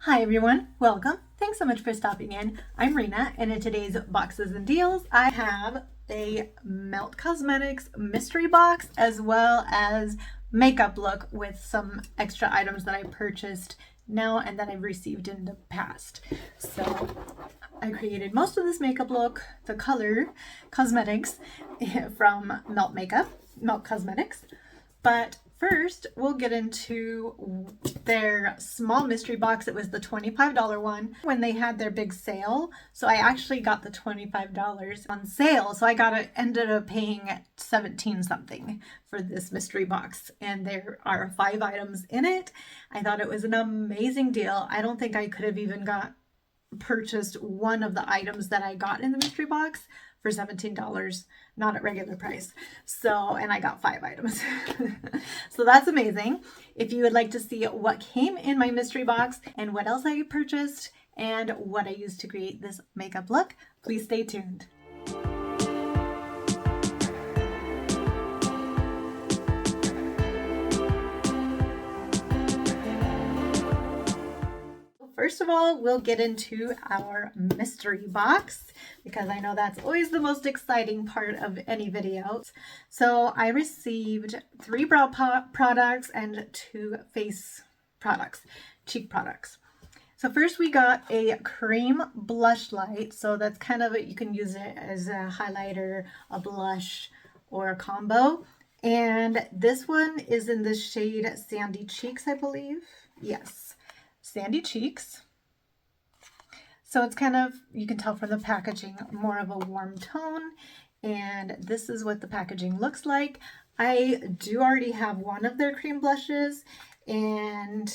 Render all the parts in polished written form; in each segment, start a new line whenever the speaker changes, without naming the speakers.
Hi everyone, welcome. Thanks so much for stopping in. I'm Rena, and in today's Boxes and Deals, I have a Melt Cosmetics mystery box as well as makeup look with some extra items that I purchased now and that I've received in the past. So I created most of this makeup look, the color cosmetics from Melt Cosmetics. But first, we'll get into their small mystery box. It was the $25 one when they had their big sale. So I actually got the $25 on sale. So ended up paying 17 something for this mystery box. And there are 5 items in it. I thought it was an amazing deal. I don't think I could have even purchased one of the items that I got in the mystery box for $17, not at regular price. So, and I got 5 items. So that's amazing. If you would like to see what came in my mystery box and what else I purchased and what I used to create this makeup look, please stay tuned. First of all, we'll get into our mystery box because I know that's always the most exciting part of any video. So I received 3 brow products and 2 face products, cheek products. So first we got a cream Blushlight. So that's kind of you can use it as a highlighter, a blush, or a combo. And this one is in the shade Sandy Cheeks, I believe. Yes. Sandy Cheeks. So it's kind of, you can tell from the packaging, more of a warm tone. And this is what the packaging looks like. I do already have one of their cream blushes, and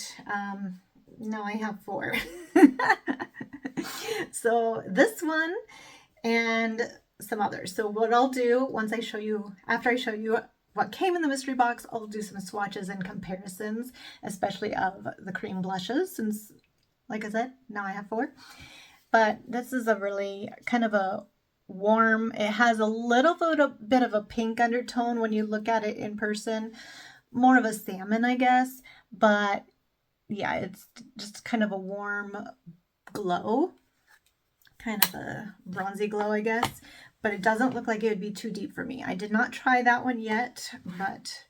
now I have 4. So this one and some others. So what I'll do after I show you what came in the mystery box, I'll do some swatches and comparisons, especially of the cream blushes, since, like I said, now I have 4. But this is a really kind of a warm, it has a little bit of a pink undertone when you look at it in person, more of a salmon, I guess. But yeah, it's just kind of a warm glow, kind of a bronzy glow, I guess. But it doesn't look like it would be too deep for me. I did not try that one yet, but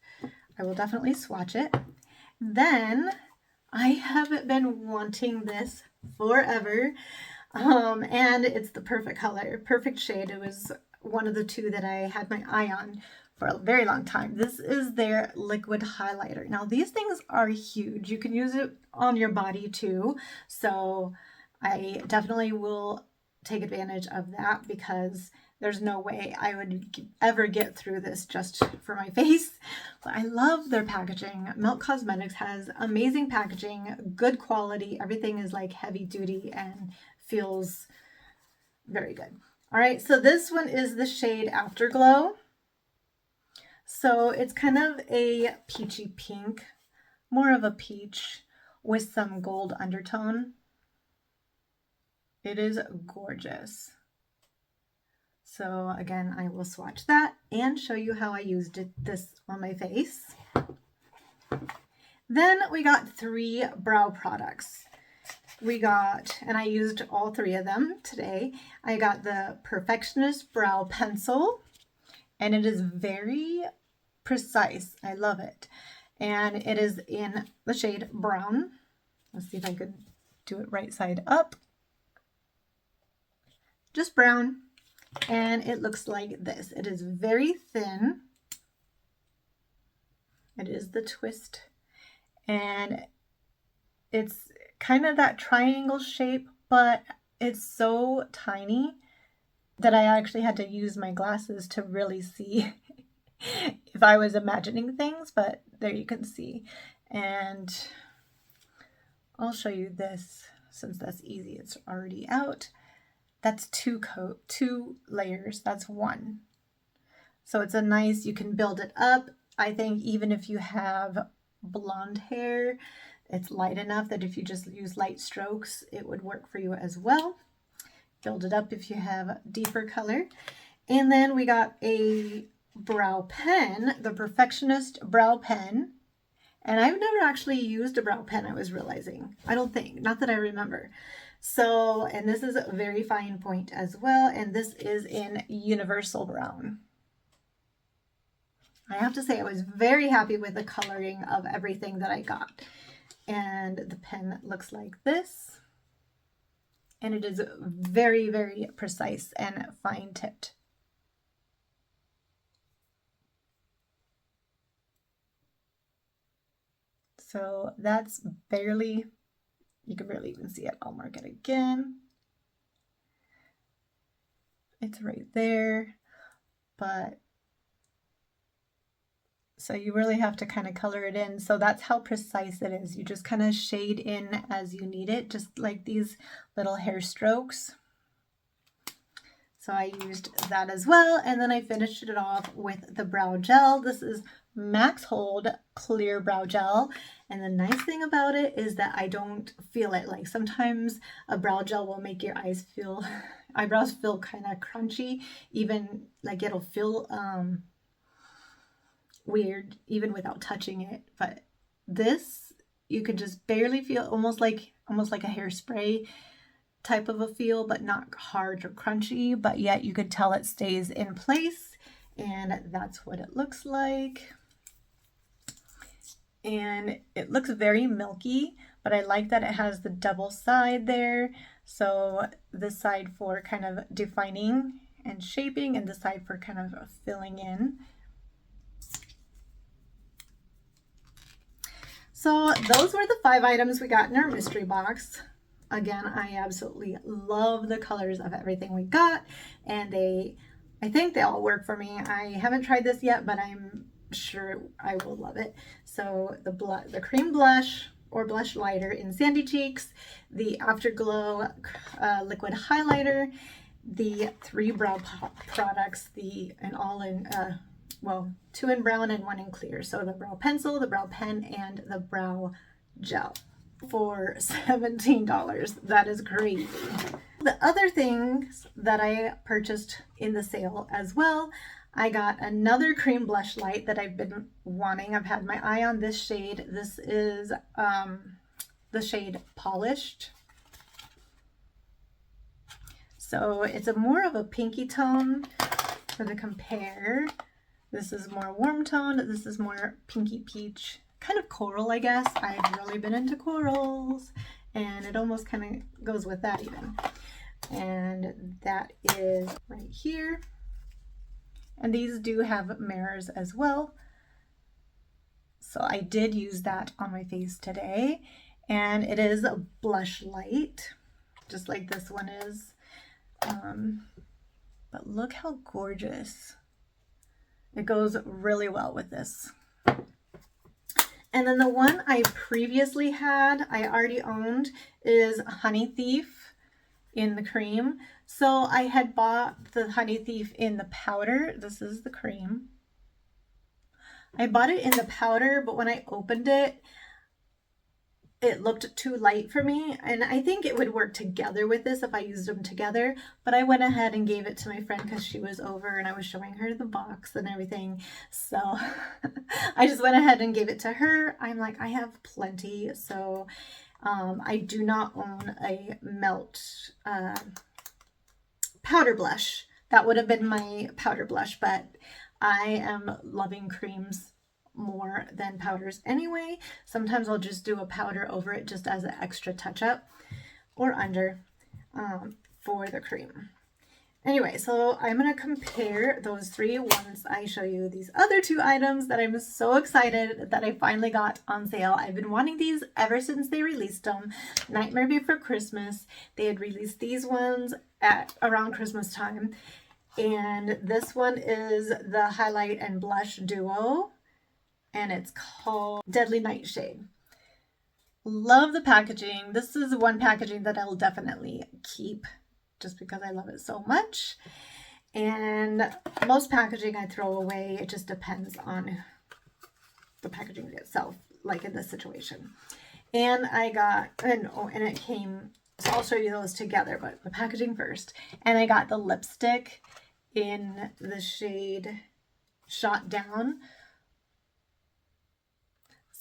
I will definitely swatch it. Then I have been wanting this forever, and it's the perfect color, perfect shade. It was one of the 2 that I had my eye on for a very long time. This is their liquid highlighter. Now these things are huge. You can use it on your body too. So I definitely will take advantage of that because there's no way I would ever get through this just for my face. But I love their packaging. Melt Cosmetics has amazing packaging, good quality. Everything is like heavy duty and feels very good. All right, so this one is the shade Afterglow. So it's kind of a peachy pink, more of a peach with some gold undertone. It is gorgeous. So again, I will swatch that and show you how I used this on my face. Then we got 3 brow products. And I used all 3 of them today. I got the Perfectionist Brow Pencil, and it is very precise. I love it. And it is in the shade Brown. Let's see if I could do it right side up. Just brown. And it looks like this. It is very thin. It is the twist. And it's kind of that triangle shape, but it's so tiny that I actually had to use my glasses to really see if I was imagining things, but there you can see. And I'll show you this since that's easy. It's already out. That's 2 layers. That's 1. So it's a nice, you can build it up. I think even if you have blonde hair, it's light enough that if you just use light strokes, it would work for you as well. Build it up if you have deeper color. And then we got a brow pen, the Perfectionist brow pen. And I've never actually used a brow pen, I was realizing. I don't think, not that I remember. So, and this is a very fine point as well. And this is in Universal Brown. I have to say I was very happy with the coloring of everything that I got. And the pen looks like this. And it is very, very precise and fine tipped. So that's barely, you can barely even see it. I'll mark it again. It's right there, but so you really have to kind of color it in. So that's how precise it is. You just kind of shade in as you need it, just like these little hair strokes. So I used that as well. And then I finished it off with the brow gel. This is Max Hold Clear Brow Gel. And the nice thing about it is that I don't feel it. Like sometimes a brow gel will make your eyebrows feel kind of crunchy. Even like it'll feel weird even without touching it. But this, you could just barely feel, almost like a hairspray type of a feel, but not hard or crunchy, but yet you could tell it stays in place. And that's what it looks like. And it looks very milky, but I like that it has the double side there. So this side for kind of defining and shaping, and this side for kind of filling in. So those were the 5 items we got in our mystery box. Again, I absolutely love the colors of everything we got, and I think they all work for me. I haven't tried this yet, but I'm sure I will love it. So the cream blush or blush lighter in Sandy Cheeks, the Afterglow liquid highlighter, the 3 brow products, well, 2 in brown and 1 in clear. So the brow pencil, the brow pen, and the brow gel for $17. That is crazy. The other things that I purchased in the sale as well, I got another cream blush light that I've been wanting. I've had my eye on this shade. This is the shade Polished. So it's more of a pinky tone for the compare. This is more warm tone. This is more pinky peach, kind of coral, I guess. I've really been into corals, and it almost kind of goes with that even. And that is right here. And these do have mirrors as well. So I did use that on my face today. And it is a blush light, just like this one is. But look how gorgeous. It goes really well with this. And then the one I previously had, I already owned, is Honey Thief in the cream. So I had bought the Honey Thief in the powder. This is the cream. I bought it in the powder, but when I opened it, it looked too light for me. And I think it would work together with this if I used them together. But I went ahead and gave it to my friend because she was over and I was showing her the box and everything. So I just went ahead and gave it to her. I'm like, I have plenty. So I do not own a Melt powder blush. That would have been my powder blush, but I am loving creams more than powders anyway. Sometimes I'll just do a powder over it just as an extra touch-up or under for the cream. Anyway, so I'm going to compare those 3 once I show you these other 2 items that I'm so excited that I finally got on sale. I've been wanting these ever since they released them. Nightmare Before Christmas. They had released these ones at around Christmas time. And this one is the Highlight and Blush Duo. And it's called Deadly Nightshade. Love the packaging. This is one packaging that I'll definitely keep just because I love it so much. And most packaging I throw away. It just depends on the packaging itself, like in this situation. And I got, and it came, so I'll show you those together, but the packaging first. And I got the lipstick in the shade Shot Down.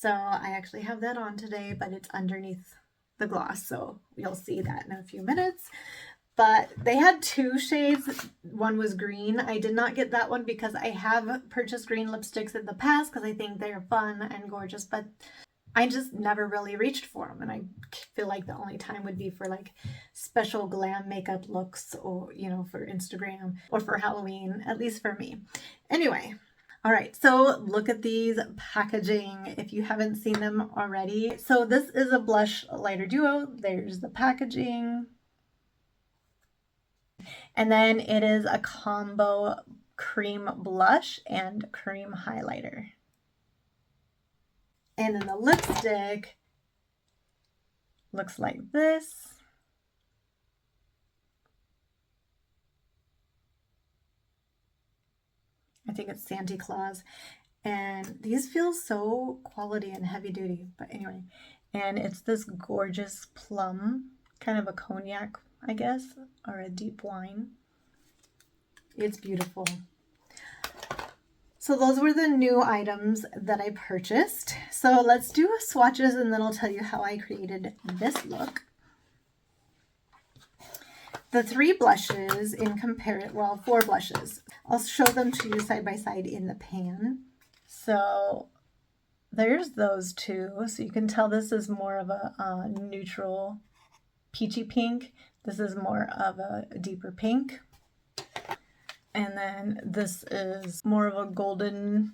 So I actually have that on today, but it's underneath the gloss, so you'll see that in a few minutes. But they had two shades. One was green. I did not get that one because I have purchased green lipsticks in the past because I think they're fun and gorgeous, but I just never really reached for them. And I feel like the only time would be for like special glam makeup looks, or, you know, for Instagram or for Halloween, at least for me. Anyway. All right, so look at these packaging if you haven't seen them already. So this is a blush lighter duo. There's the packaging. And then it is a combo cream blush and cream highlighter. And then the lipstick looks like this. I think it's Santa Claus. And these feel so quality and heavy duty. But anyway, and it's this gorgeous plum, kind of a cognac, I guess, or a deep wine. It's beautiful. So those were the new items that I purchased. So let's do swatches and then I'll tell you how I created this look. The three blushes in four blushes. I'll show them to you side by side in the pan. So there's those two. So you can tell this is more of a neutral peachy pink. This is more of a deeper pink. And then this is more of a golden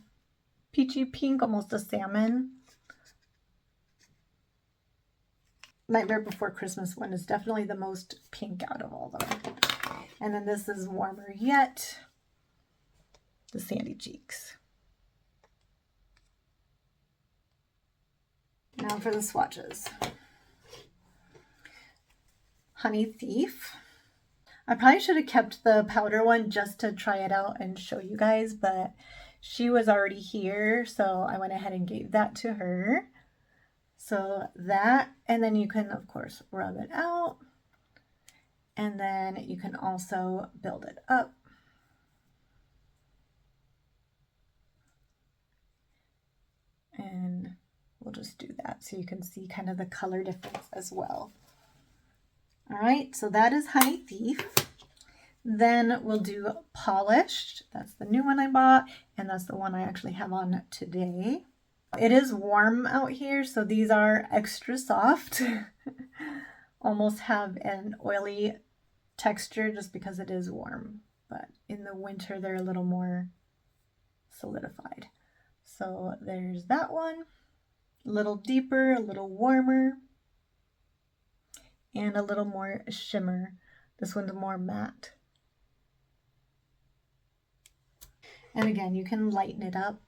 peachy pink, almost a salmon. Nightmare Before Christmas one is definitely the most pink out of all of them. And then this is warmer yet, the Sandy Cheeks. Now for the swatches. Honey Thief. I probably should have kept the powder one just to try it out and show you guys, but she was already here, so I went ahead and gave that to her. So that, and then you can, of course, rub it out. And then you can also build it up. And we'll just do that so you can see kind of the color difference as well. All right, so that is Honey Thief. Then we'll do Polished. That's the new one I bought, and that's the one I actually have on today. It is warm out here, so these are extra soft. Almost have an oily texture just because it is warm, but in the winter they're a little more solidified. So there's that one. A little deeper, a little warmer, and a little more shimmer. This one's more matte. And again, you can lighten it up,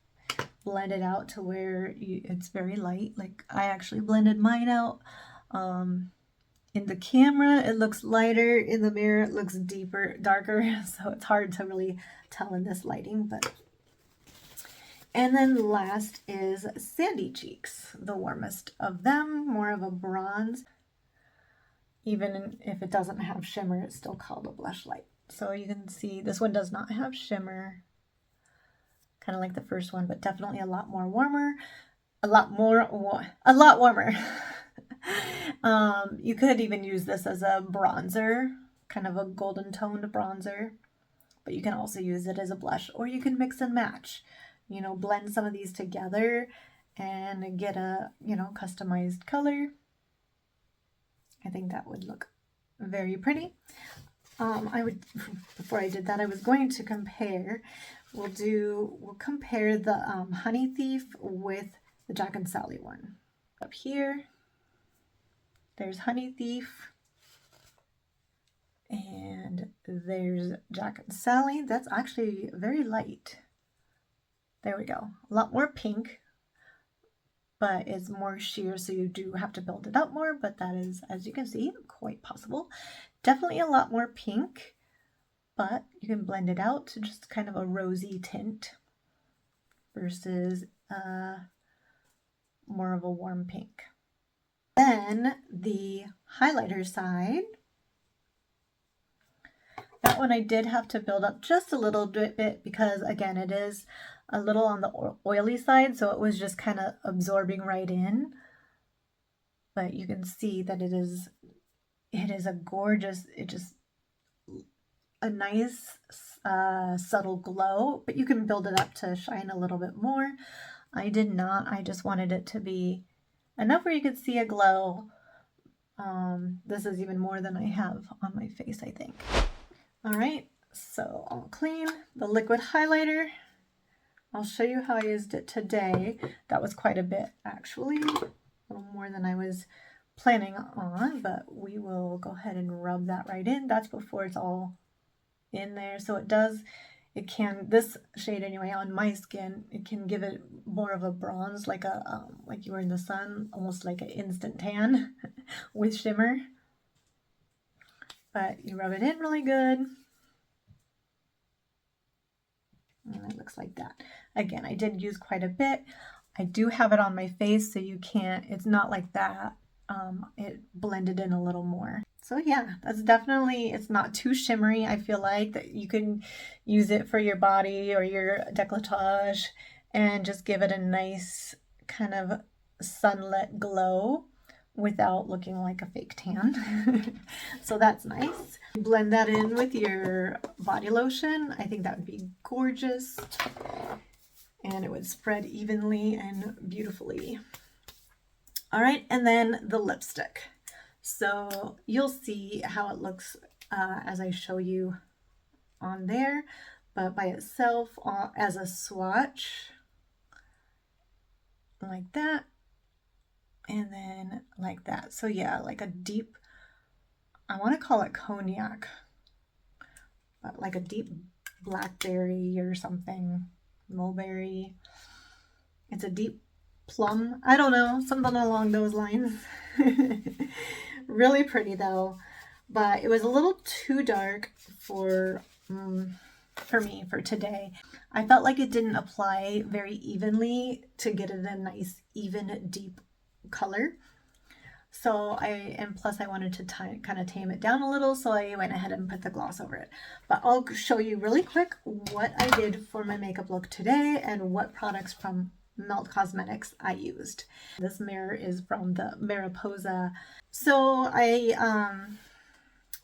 blend it out to where it's very light. Like I actually blended mine out. In the camera, it looks lighter. In the mirror, it looks darker. So it's hard to really tell in this lighting. And then last is Sandy Cheeks, the warmest of them, more of a bronze. Even if it doesn't have shimmer, it's still called a Blushlight. So you can see this one does not have shimmer, kind of like the first one, but definitely a lot warmer. You could even use this as a bronzer, kind of a golden toned bronzer, but you can also use it as a blush, or you can mix and match, you know, blend some of these together and get a, you know, customized color. I think that would look very pretty. Before I did that, I was going to compare. We'll compare the Honey Thief with the Jack and Sally one. Up here, there's Honey Thief, and there's Jack and Sally. That's actually very light. There we go. A lot more pink, but it's more sheer, so you do have to build it up more, but that is, as you can see, quite possible. Definitely a lot more pink, but you can blend it out to just kind of a rosy tint versus more of a warm pink. Then the highlighter side, that one I did have to build up just a little bit because, again, it is a little on the oily side, so it was just kind of absorbing right in. But you can see that it is a gorgeous, a nice subtle glow, but you can build it up to shine a little bit more. I did not. I just wanted it to be enough where you could see a glow. This is even more than I have on my face, I think. All right, so all clean. The liquid highlighter, I'll show you how I used it today. That was quite a bit, actually, a little more than I was planning on, but we will go ahead and rub that right in. That's before it's all in there. So this shade anyway, on my skin, it can give it more of a bronze, like like you were in the sun, almost like an instant tan with shimmer. But you rub it in really good. And it looks like that. Again, I did use quite a bit. I do have it on my face, so it's not like that. It blended in a little more. So yeah, that's definitely, it's not too shimmery. I feel like that you can use it for your body or your décolletage and just give it a nice kind of sunlit glow without looking like a fake tan. So that's nice. Blend that in with your body lotion. I think that would be gorgeous. And it would spread evenly and beautifully. All right, and then the lipstick. So you'll see how it looks as I show you on there, but by itself as a swatch, like that, and then like that. So yeah, like a deep, I want to call it cognac, but like a deep blackberry or something, mulberry. It's a deep plum, I don't know, something along those lines. Really pretty though, but it was a little too dark for me for today. I felt like it didn't apply very evenly to get it a nice even deep color. So plus I wanted to kind of tame it down a little, so I went ahead and put the gloss over it. But I'll show you really quick what I did for my makeup look today and what products from Melt Cosmetics I used. This mirror is from the Mariposa. So I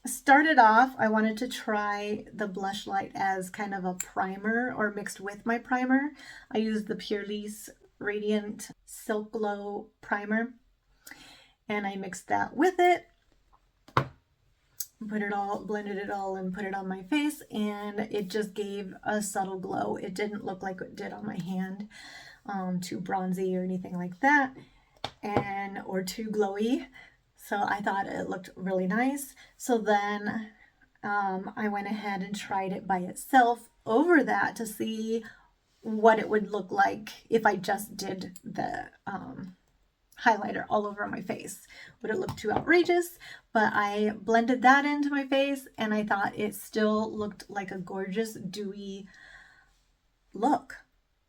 started off, I wanted to try the Blushlight as kind of a primer or mixed with my primer. I used the Purlisse Radiant Silk Glow Primer, and I mixed that with it, blended it all and put it on my face, and it just gave a subtle glow. It didn't look like it did on my hand, too bronzy or anything like that, or too glowy. So I thought it looked really nice. So then I went ahead and tried it by itself over that to see what it would look like if I just did the highlighter all over my face. Would it look too outrageous? But I blended that into my face and I thought it still looked like a gorgeous dewy look.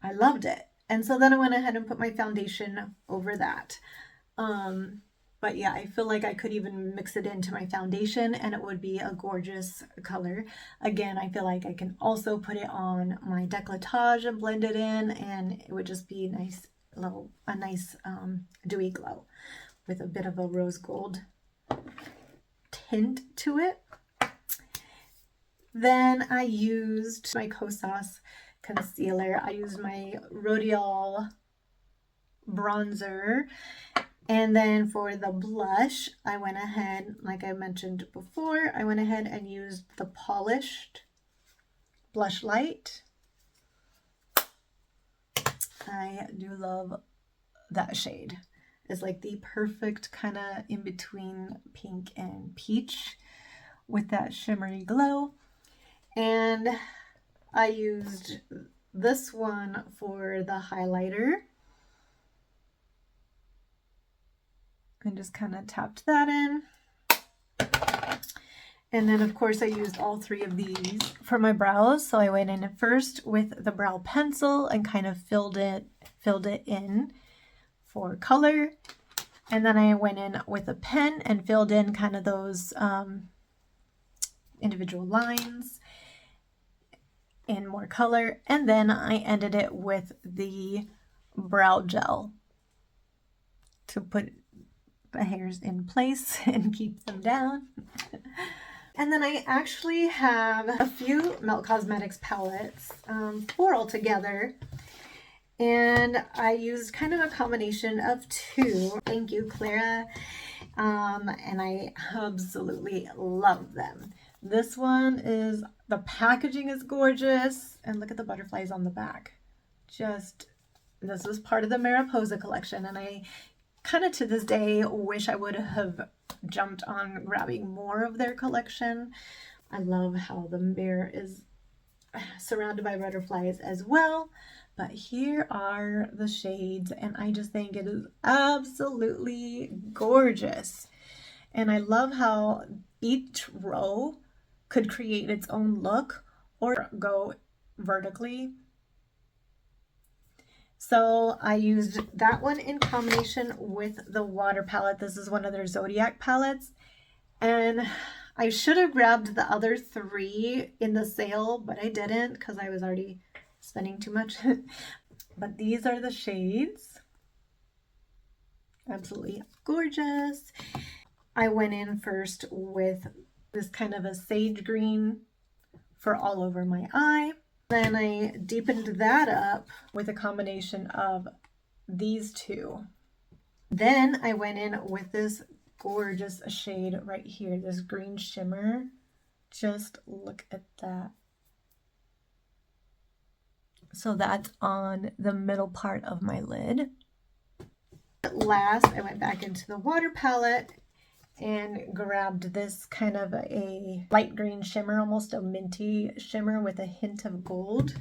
I loved it. And so then I went ahead and put my foundation over that. But yeah, I feel like I could even mix it into my foundation and it would be a gorgeous color. Again, I feel like I can also put it on my décolletage and blend it in, and it would just be a nice dewy glow with a bit of a rose gold tint to it. Then I used my Kosas concealer. I used my Rodial bronzer. And then for the blush, I went ahead, like I mentioned before, I went ahead and used the Polished Blushlight. I do love that shade. It's like the perfect kind of in between pink and peach with that shimmery glow. And I used this one for the highlighter. And just kind of tapped that in. And then of course I used all three of these for my brows. So I went in first with the brow pencil and kind of filled it in for color. And then I went in with a pen and filled in kind of those individual lines. in more color, and then I ended it with the brow gel to put the hairs in place and keep them down. And then I actually have a few Melt Cosmetics palettes, 4 altogether. And I used kind of a combination of 2. Thank you, Clara. And I absolutely love them. This one is, the packaging is gorgeous. And look at the butterflies on the back. This was part of the Mariposa collection. And I kind of to this day wish I would have jumped on grabbing more of their collection. I love how the mirror is surrounded by butterflies as well. But here are the shades, and I just think it is absolutely gorgeous. And I love how each row could create its own look or go vertically. So I used that one in combination with the water palette. This is one of their Zodiac palettes. And I should have grabbed the other 3 in the sale, but I didn't because I was already spending too much. But these are the shades. Absolutely gorgeous. I went in first with this kind of a sage green for all over my eye. Then I deepened that up with a combination of these 2. Then I went in with this gorgeous shade right here, this green shimmer. Just look at that. So that's on the middle part of my lid. Last, I went back into the water palette and grabbed this kind of a light green shimmer, almost a minty shimmer with a hint of gold.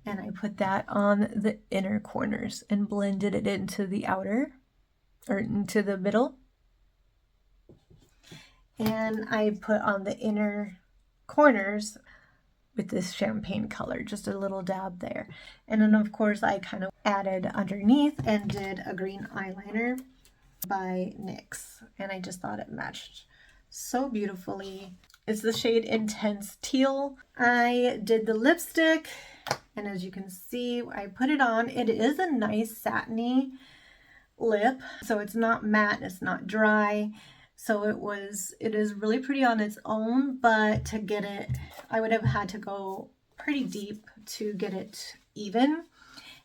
And I put that on the inner corners and blended it into the outer, or into the middle. And I put on the inner corners with this champagne color, just a little dab there. And then of course I kind of added underneath and did a green eyeliner by NYX, and I just thought it matched so beautifully. It's the shade Intense Teal. I did the lipstick, and as you can see, I put it on. It is a nice satiny lip, so it's not matte, it's not dry. So it is really pretty on its own, but to get it, I would have had to go pretty deep to get it even.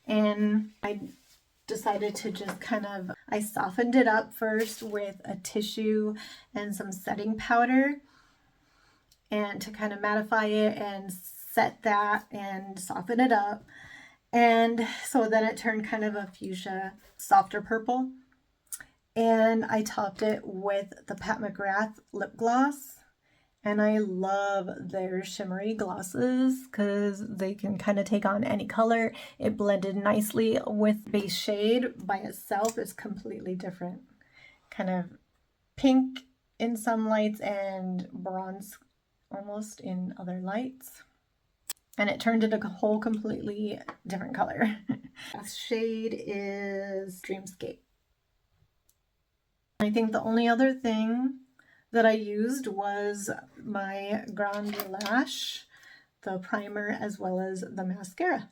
And I decided to just I softened it up first with a tissue and some setting powder, and to kind of mattify it and set that and soften it up. And so then it turned kind of a fuchsia, softer purple. And I topped it with the Pat McGrath lip gloss. And I love their shimmery glosses because they can kind of take on any color. It blended nicely with base shade. By itself, it's completely different. Kind of pink in some lights and bronze almost in other lights. And it turned into a whole completely different color. Last shade is Dreamscape. I think the only other thing that I used was my Grande Lash, the primer, as well as the mascara.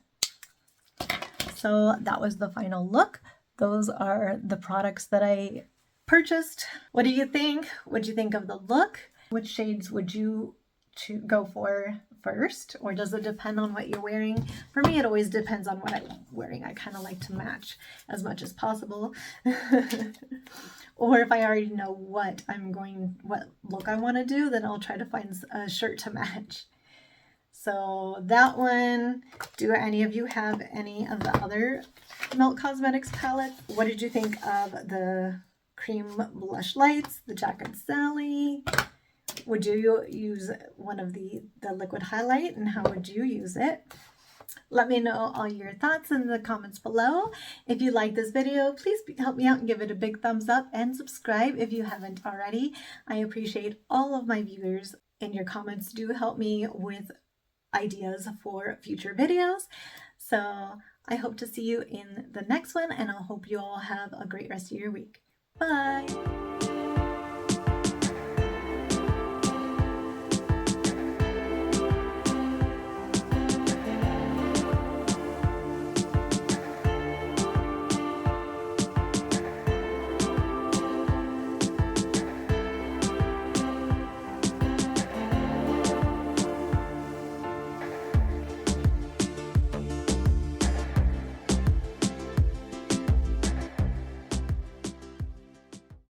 So that was the final look. Those are the products that I purchased. What do you think? What do you think of the look? Which shades would you go for first, or does it depend on what you're wearing? For me, it always depends on what I'm wearing. I kind of like to match as much as possible. Or if I already know what look I want to do, then I'll try to find a shirt to match. So that one. Do any of you have any of the other Melt Cosmetics palettes? What did you think of the cream blush lights, the Jack and Sally? Would you use one of the liquid highlight, and how would you use it? Let me know all your thoughts in the comments below. If you like this video, please help me out and give it a big thumbs up and subscribe if you haven't already. I appreciate all of my viewers, and your comments do help me with ideas for future videos. So I hope to see you in the next one, and I hope you all have a great rest of your week. Bye!